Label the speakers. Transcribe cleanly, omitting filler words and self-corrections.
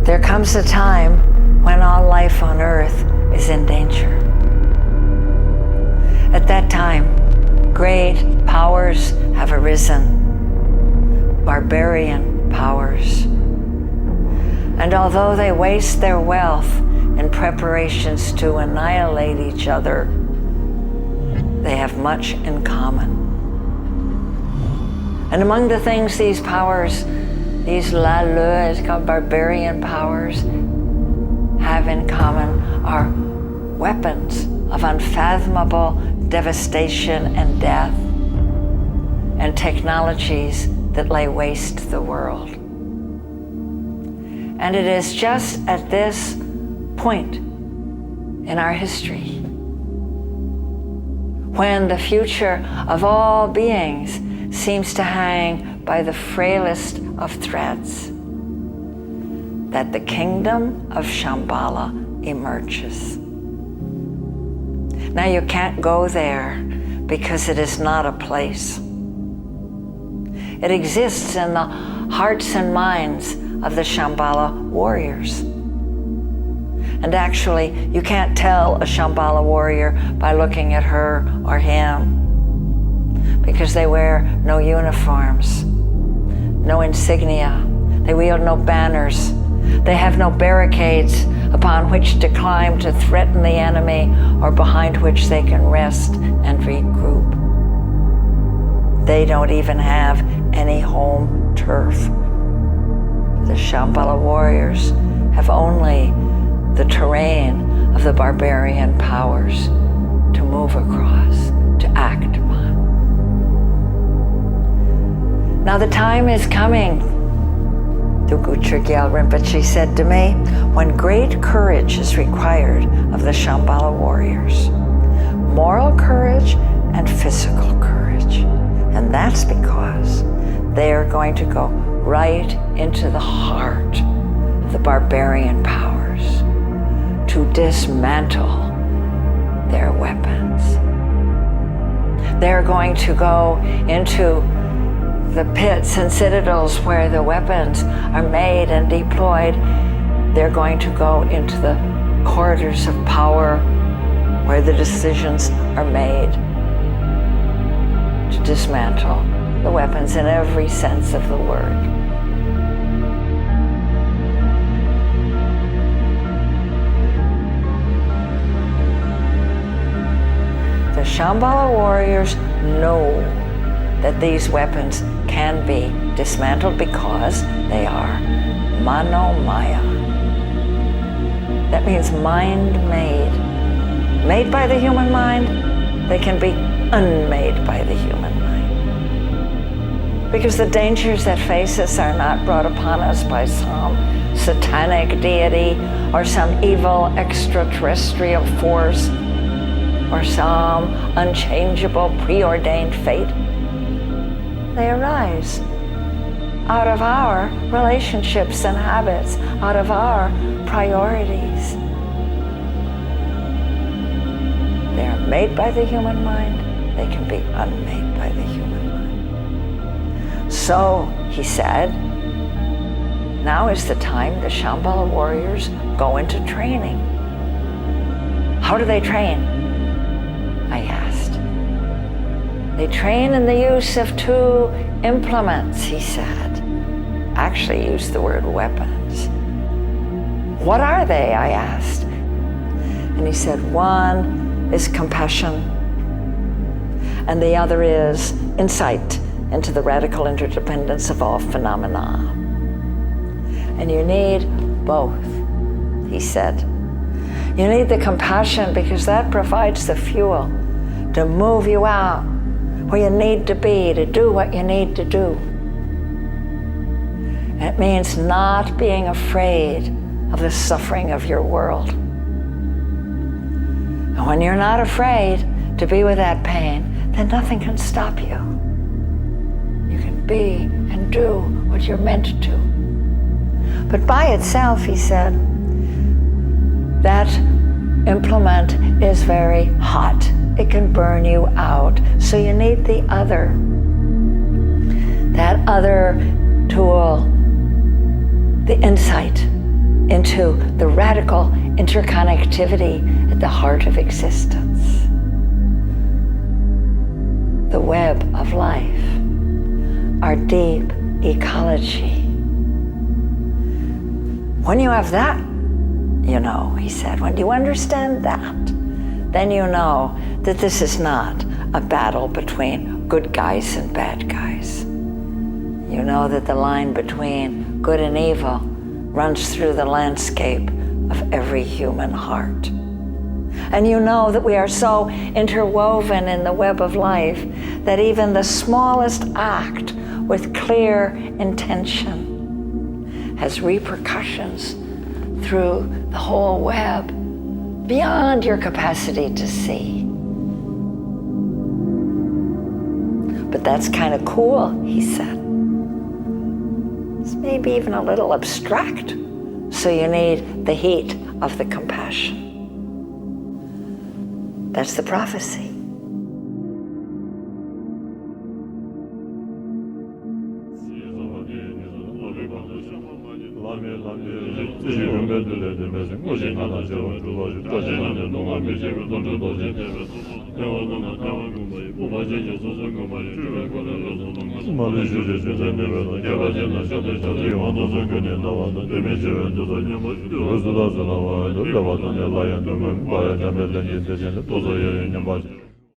Speaker 1: There comes a time when all life on earth is in danger. At that time, great powers have arisen, barbarian powers. And although they waste their wealth in preparations to annihilate each other, they have much in common. And among the things these powers, these it's called barbarian powers, have in common are weapons of unfathomable devastation and death, and technologies that lay waste the world. And it is just at this point in our history when the future of all beings seems to hang by the frailest of threads that the kingdom of Shambhala emerges. Now you can't go there because it is not a place. It exists in the hearts and minds of the Shambhala warriors. And actually, you can't tell a Shambhala warrior by looking at her or him, because they wear no uniforms, no insignia, they wield no banners, they have no barricades upon which to climb to threaten the enemy or behind which they can rest and regroup. They don't even have any home turf. The Shambhala warriors have only the terrain of the barbarian powers to move across, to act upon. Now the time is coming, Dugu Gyal Rinpoche said to me, when great courage is required of the Shambhala warriors. Moral courage and physical courage. And that's because they are going to go right into the heart of the barbarian powers to dismantle their weapons. They're going to go into the pits and citadels where the weapons are made and deployed. They're going to go into the corridors of power where the decisions are made to dismantle the weapons in every sense of the word. The Shambhala warriors know that these weapons can be dismantled because they are manomaya. That means mind-made. Made by the human mind, they can be unmade by the human mind. Because the dangers that face us are not brought upon us by some satanic deity or some evil extraterrestrial force or some unchangeable preordained fate. They arise out of our relationships and habits, out of our priorities. They are made by the human mind. They can be unmade by the human mind. So, he said, now is the time the Shambhala warriors go into training. How do they train? I asked. They train in the use of two implements, he said. Actually used the word weapons. What are they? I asked. And he said, one is compassion, and the other is insight into the radical interdependence of all phenomena. And you need both, he said. You need the compassion because that provides the fuel to move you out where you need to be, to do what you need to do. It means not being afraid of the suffering of your world. And when you're not afraid to be with that pain, then nothing can stop you. You can be and do what you're meant to do. But by itself, he said, that implement is very hot. It can burn you out. So you need the other. That other tool, the insight into the radical interconnectivity at the heart of existence, the web of life, our deep ecology. When you have that, you know, he said, when you understand that, then you know that this is not a battle between good guys and bad guys. You know that the line between good and evil runs through the landscape of every human heart. And you know that we are so interwoven in the web of life that even the smallest act with clear intention has repercussions through the whole web beyond your capacity to see. But that's kind of cool, he said. It's maybe even a little abstract, so you need the heat of the compassion. That's the prophecy.
Speaker 2: Devastation.